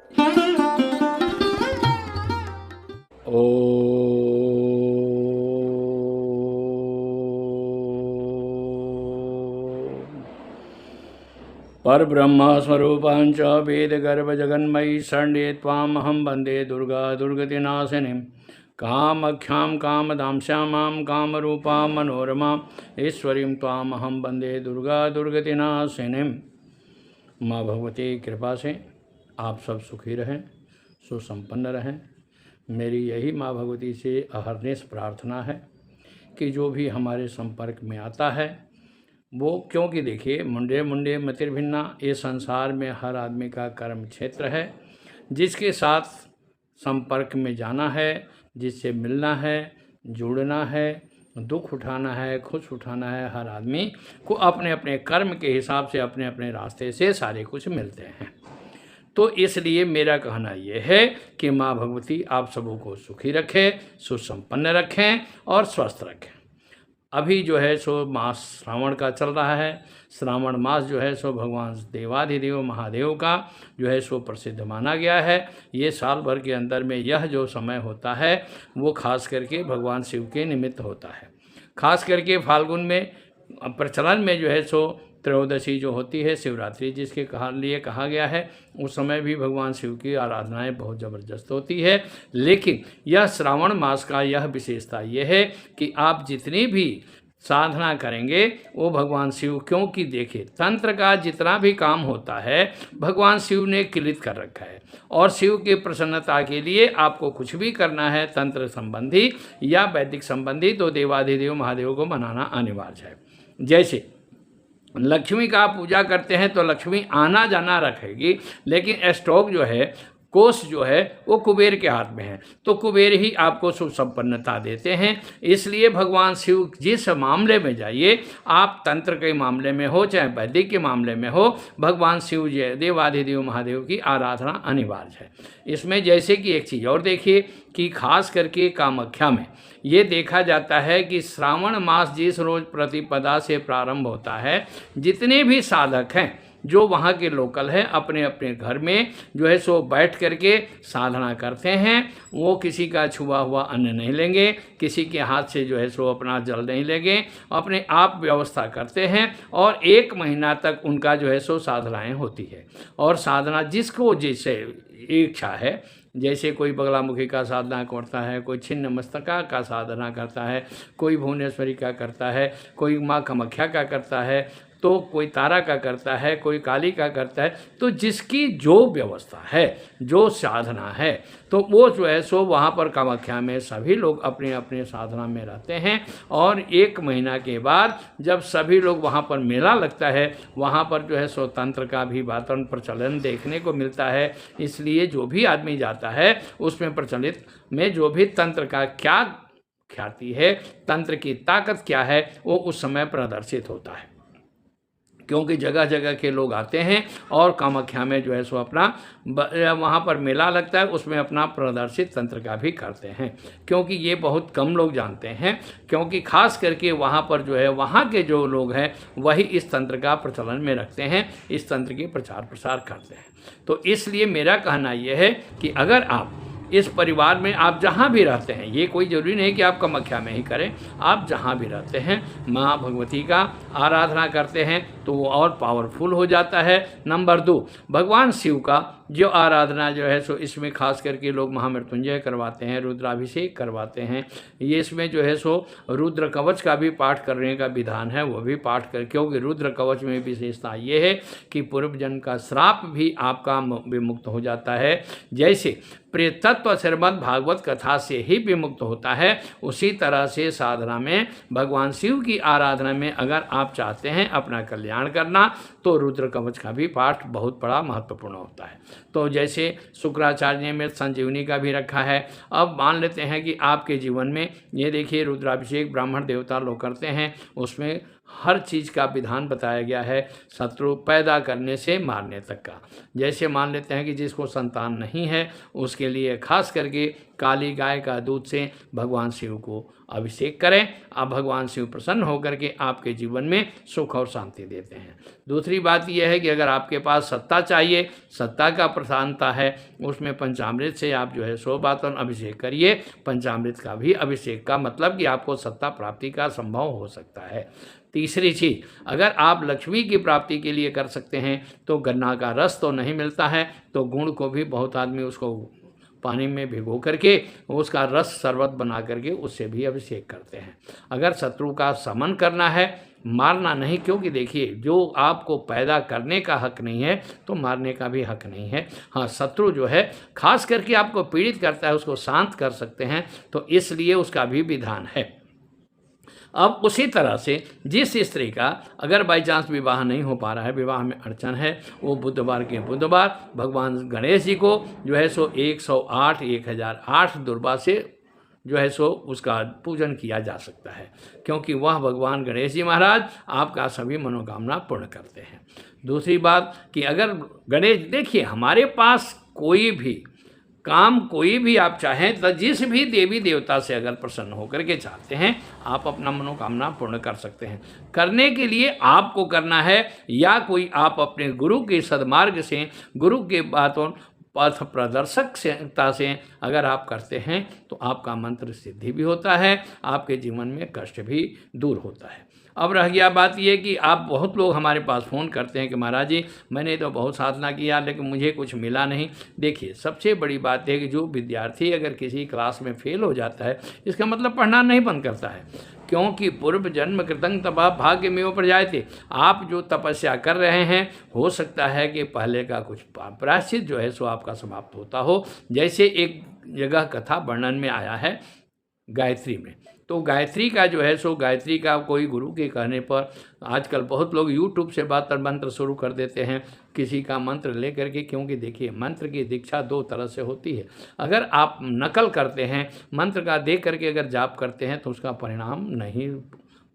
परब्रह्म स्वरूपां च वेदगर्भजगन्मयी शरण्ये त्वामहं वन्दे दुर्गा दुर्गतिनाशिनीं कामाख्यां कामदां श्यामां कामरूपां मनोरमां ईश्वरीं त्वामहं वन्दे दुर्गा दुर्गतिनाशिनीं। माँ भगवती की कृपा से आप सब सुखी रहें, सुसंपन्न रहें। मेरी यही माँ भगवती से अहरनिश प्रार्थना है कि जो भी हमारे संपर्क में आता है वो, क्योंकि देखिए मुंडे मुंडे मतिर्भिन्ना, ये संसार में हर आदमी का कर्म क्षेत्र है। जिसके साथ संपर्क में जाना है, जिससे मिलना है, जुड़ना है, दुख उठाना है, खुश उठाना है, हर आदमी को अपने अपने कर्म के हिसाब से अपने अपने रास्ते से सारे कुछ मिलते हैं। तो इसलिए मेरा कहना यह है कि माँ भगवती आप सबों को सुखी रखें, सुसंपन्न रखें और स्वस्थ रखें। अभी जो है सो मास श्रावण का चल रहा है। श्रावण मास जो है सो भगवान देवाधिदेव महादेव का जो है सो प्रसिद्ध माना गया है। ये साल भर के अंदर में यह जो समय होता है वो खास करके भगवान शिव के निमित्त होता है। खास करके फाल्गुन में प्रचलन में जो है सो त्रयोदशी जो होती है, शिवरात्रि जिसके लिए कहा गया है, उस समय भी भगवान शिव की आराधनाएं बहुत ज़बरदस्त होती है। लेकिन यह श्रावण मास का यह विशेषता यह है कि आप जितनी भी साधना करेंगे वो भगवान शिव, क्योंकि देखिए तंत्र का जितना भी काम होता है भगवान शिव ने किलित कर रखा है। और शिव की प्रसन्नता के लिए आपको कुछ भी करना है तंत्र संबंधी या वैदिक संबंधी, तो देवाधिदेव महादेव को मनाना अनिवार्य है। जैसे लक्ष्मी का पूजा करते हैं तो लक्ष्मी आना जाना रखेगी, लेकिन स्टॉक जो है, कोष जो है वो कुबेर के हाथ में है, तो कुबेर ही आपको सुख संपन्नता देते हैं। इसलिए भगवान शिव जिस मामले में जाइए, आप तंत्र के मामले में हो चाहे वैदिक के मामले में हो, भगवान शिव देवाधिदेव महादेव की आराधना अनिवार्य है। इसमें जैसे कि एक चीज़ और देखिए कि खास करके कामाख्या में ये देखा जाता है कि श्रावण मास जिस रोज़ प्रतिपदा से प्रारंभ होता है, जितने भी साधक हैं जो वहाँ के लोकल हैं अपने अपने घर में जो है सो बैठ करके साधना करते हैं। वो किसी का छुआ हुआ अन्न नहीं लेंगे, किसी के हाथ से जो है सो अपना जल नहीं लेंगे, अपने आप व्यवस्था करते हैं और 1 महीना तक उनका जो है सो साधनाएँ होती है। और साधना जिसको जैसे इच्छा है, जैसे कोई बगलामुखी का साधना करता है, कोई छिन्न मस्तका का साधना करता है, कोई भुवनेश्वरी का करता है, कोई माँ कामाख्या का करता है, तो कोई तारा का करता है, कोई काली का करता है। तो जिसकी जो व्यवस्था है, जो साधना है, तो वो जो है सो वहाँ पर कामाख्या में सभी लोग अपने अपने साधना में रहते हैं। और 1 महीना के बाद जब सभी लोग वहाँ पर मेला लगता है, वहाँ पर जो है सो तंत्र का भी वातावरण प्रचलन देखने को मिलता है। इसलिए जो भी आदमी जाता है उसमें प्रचलित में जो भी तंत्र का क्या ख्याति है, तंत्र की ताकत क्या है, वो उस समय प्रदर्शित होता है। क्योंकि जगह जगह के लोग आते हैं और कामाख्या में जो है सो अपना वहाँ पर मेला लगता है, उसमें अपना प्रदर्शित तंत्र का भी करते हैं। क्योंकि ये बहुत कम लोग जानते हैं, क्योंकि खास करके वहाँ पर जो है वहाँ के जो लोग हैं वही इस तंत्र का प्रचलन में रखते हैं, इस तंत्र की प्रचार प्रसार करते हैं। तो इसलिए मेरा कहना यह है कि अगर आप इस परिवार में आप जहाँ भी रहते हैं, ये कोई ज़रूरी नहीं कि आप कामाख्या में ही करें, आप जहाँ भी रहते हैं माँ भगवती का आराधना करते हैं तो वो और पावरफुल हो जाता है। नंबर 2, भगवान शिव का जो आराधना जो है सो इसमें खास करके लोग महामृत्युंजय करवाते हैं, रुद्राभिषेक करवाते हैं। ये इसमें जो है सो रुद्र कवच का भी पाठ करने का विधान है, वो भी पाठ कर, क्योंकि रुद्र कवच में विशेषता ये है कि पूर्व जन्म का श्राप भी आपका विमुक्त हो जाता है। जैसे प्रेतत्व श्रीमद् भागवत कथा से ही विमुक्त होता है, उसी तरह से साधना में भगवान शिव की आराधना में अगर आप चाहते हैं अपना कल्याण करना, तो रुद्र कवच का भी पाठ बहुत बड़ा महत्वपूर्ण होता है। तो जैसे शुक्राचार्य ने मृत संजीवनी का भी रखा है। अब मान लेते हैं कि आपके जीवन में ये देखिए रुद्राभिषेक ब्राह्मण देवता लोग करते हैं, उसमें हर चीज़ का विधान बताया गया है, शत्रु पैदा करने से मारने तक का। जैसे मान लेते हैं कि जिसको संतान नहीं है उसके लिए खास करके काली गाय का दूध से भगवान शिव को अभिषेक करें। अब भगवान शिव प्रसन्न होकर के आपके जीवन में सुख और शांति देते हैं। दूसरी बात यह है कि अगर आपके पास सत्ता चाहिए, सत्ता का प्रधानता है, उसमें पंचामृत से आप जो है 100 बातन अभिषेक करिए। पंचामृत का भी अभिषेक का मतलब कि आपको सत्ता प्राप्ति का संभव हो सकता है। तीसरी चीज़, अगर आप लक्ष्मी की प्राप्ति के लिए कर सकते हैं तो गन्ना का रस तो नहीं मिलता है, तो गुड़ को भी बहुत आदमी उसको पानी में भिगो करके उसका रस शरबत बना करके उससे भी अभिषेक करते हैं। अगर शत्रु का समन करना है, मारना नहीं, क्योंकि देखिए जो आपको पैदा करने का हक नहीं है तो मारने का भी हक नहीं है। हाँ, शत्रु जो है खास करके आपको पीड़ित करता है उसको शांत कर सकते हैं, तो इसलिए उसका भी विधान है। अब उसी तरह से जिस स्त्री का अगर बाई चांस विवाह नहीं हो पा रहा है, विवाह में अड़चन है, वो बुधवार के बुधवार भगवान गणेश जी को जो है सो 108 1008 दुर्बा से जो है सो उसका पूजन किया जा सकता है, क्योंकि वह भगवान गणेश जी महाराज आपका सभी मनोकामना पूर्ण करते हैं। दूसरी बात कि अगर गणेश, देखिए हमारे पास कोई भी काम कोई भी आप चाहें तो जिस भी देवी देवता से अगर प्रसन्न होकर के चाहते हैं आप अपना मनोकामना पूर्ण कर सकते हैं। करने के लिए आपको करना है या कोई आप अपने गुरु के सद्मार्ग से, गुरु के बातों पथ प्रदर्शकता से अगर आप करते हैं तो आपका मंत्र सिद्धि भी होता है, आपके जीवन में कष्ट भी दूर होता है। अब रह गया बात ये कि आप बहुत लोग हमारे पास फ़ोन करते हैं कि महाराज जी मैंने तो बहुत साधना किया लेकिन मुझे कुछ मिला नहीं। देखिए सबसे बड़ी बात है कि जो विद्यार्थी अगर किसी क्लास में फेल हो जाता है इसका मतलब पढ़ना नहीं बंद करता है, क्योंकि पूर्व जन्म कृतं तपः भाग्यमेव प्रजायते। आप जो तपस्या कर रहे हैं हो सकता है कि पहले का कुछ प्रायश्चित जो है सो आपका समाप्त होता हो। जैसे एक जगह कथा वर्णन में आया है गायत्री में, तो गायत्री का जो है सो गायत्री का कोई गुरु के कहने पर आजकल बहुत लोग YouTube से बात मंत्र शुरू कर देते हैं किसी का मंत्र ले करके, क्योंकि देखिए मंत्र की दीक्षा दो तरह से होती है। अगर आप नकल करते हैं मंत्र का दे करके अगर जाप करते हैं तो उसका परिणाम नहीं,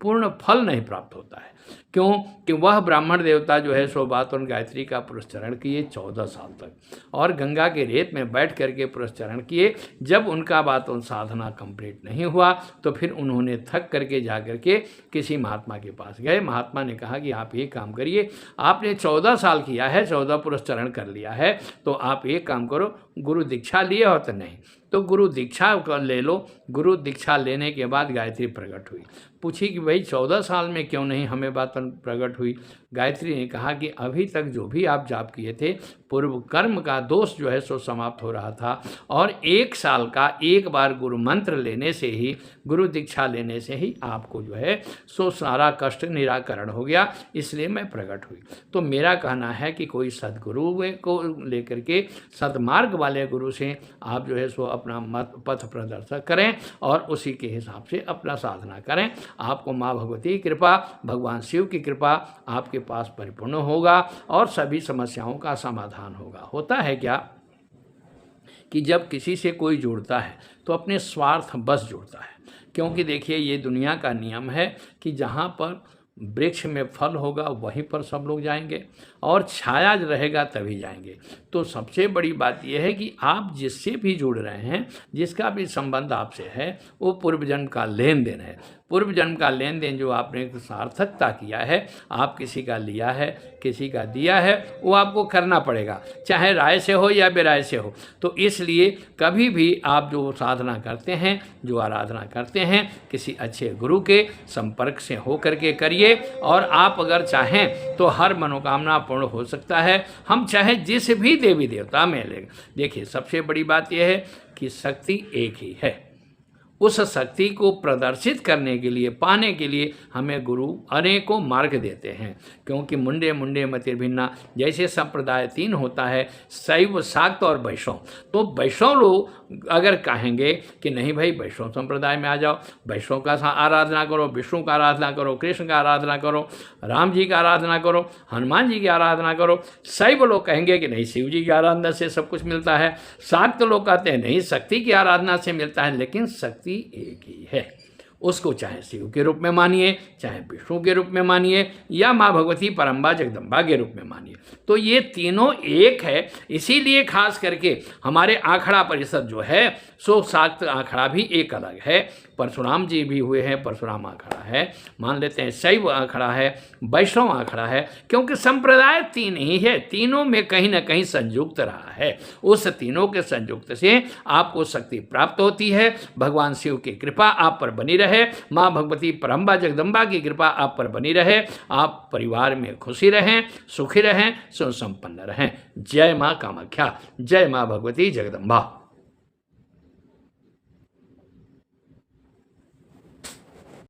पूर्ण फल नहीं प्राप्त होता है। क्यों कि वह ब्राह्मण देवता जो है सो बात उन गायत्री का पुरस्चरण किए 14 साल तक, और गंगा के रेत में बैठ करके पुरस्चरण किए। जब उनका बात उन साधना कंप्लीट नहीं हुआ तो फिर उन्होंने थक करके जा करके किसी महात्मा के पास गए। महात्मा ने कहा कि आप एक काम करिए, आपने 14 साल किया है, 14 पुरस्चरण कर लिया है, तो आप एक काम करो, गुरु दीक्षा लिए हो तो नहीं, तो गुरु दीक्षा ले लो। गुरु दीक्षा लेने के बाद गायत्री प्रकट हुई। पूछी कि भाई 14 साल में क्यों नहीं हमें बात प्रकट हुई? गायत्री ने कहा कि अभी तक जो भी आप जाप किए थे पूर्व कर्म का दोष जो है सो समाप्त हो रहा था, और 1 साल का एक बार गुरु मंत्र लेने से ही, गुरु दीक्षा लेने से ही आपको जो है सो सारा कष्ट निराकरण हो गया, इसलिए मैं प्रकट हुई। तो मेरा कहना है कि कोई सद्गुरु को लेकर के सद्मार्ग वाले गुरु से आप जो है सो अपना मत पथ प्रदर्शक करें और उसी के हिसाब से अपना साधना करें। आपको माँ भगवती की कृपा, भगवान शिव की कृपा आपके पास परिपूर्ण होगा और सभी समस्याओं का समाधान होगा। होता है क्या कि जब किसी से कोई जुड़ता है तो अपने स्वार्थ बस जुड़ता है, क्योंकि देखिए ये दुनिया का नियम है कि जहाँ पर वृक्ष में फल होगा वहीं पर सब लोग जाएंगे और छाया रहेगा तभी जाएंगे। तो सबसे बड़ी बात यह है कि आप जिससे भी जुड़ रहे हैं, जिसका भी संबंध आपसे है, वो पूर्व जन्म का लेन देन है। पूर्व जन्म का लेन देन जो आपने सार्थकता किया है, आप किसी का लिया है, किसी का दिया है, वो आपको करना पड़ेगा, चाहे राय से हो या बेराय से हो। तो इसलिए कभी भी आप जो साधना करते हैं, जो आराधना करते हैं, किसी अच्छे गुरु के संपर्क से हो करके करिए, और आप अगर चाहें तो हर मनोकामना पूर्ण हो सकता है। हम चाहे जिस भी देवी देवता में ले, देखिए सबसे बड़ी बात यह है कि शक्ति एक ही है। उस शक्ति को प्रदर्शित करने के लिए, पाने के लिए हमें गुरु अनेकों मार्ग देते हैं, क्योंकि मुंडे मुंडे मतिर भिन्ना, जैसे संप्रदाय 3 होता है, शैव, शाक्त और वैष्णव। तो वैष्णव लोग अगर कहेंगे कि नहीं भाई वैष्णव संप्रदाय में आ जाओ, वैष्णव का आराधना करो, विष्णु का आराधना करो, कृष्ण का आराधना करो, राम जी का आराधना करो, हनुमान जी की आराधना करो। शैव लोग कहेंगे कि नहीं शिव जी की आराधना से सब कुछ मिलता है। शाक्त लोग कहते हैं नहीं शक्ति की आराधना से मिलता है, लेकिन शक्ति एक ही है। उसको चाहे शिव के रूप में मानिए, चाहे विष्णु के रूप में मानिए, या माँ भगवती परम्बा जगदम्बा के रूप में मानिए। तो ये तीनों एक है। इसीलिए खास करके हमारे आखड़ा परिषद जो है सो शाक्त आखड़ा भी एक अलग है। परशुराम जी भी हुए हैं, परशुराम आखड़ा है, मान लेते हैं शैव आखड़ा है, वैष्णव आखड़ा है, क्योंकि संप्रदाय तीन ही है, तीनों में कहीं ना कहीं संयुक्त रहा है। उस तीनों के संयुक्त से आपको शक्ति प्राप्त होती है। भगवान शिव की कृपा आप पर बनी रहे, माँ भगवती परम्बा जगदम्बा की कृपा आप पर बनी रहे, आप परिवार में खुशी रहें, सुखी रहें, सुसंपन्न रहें। जय माँ कामाख्या, जय माँ भगवती जगदम्बा।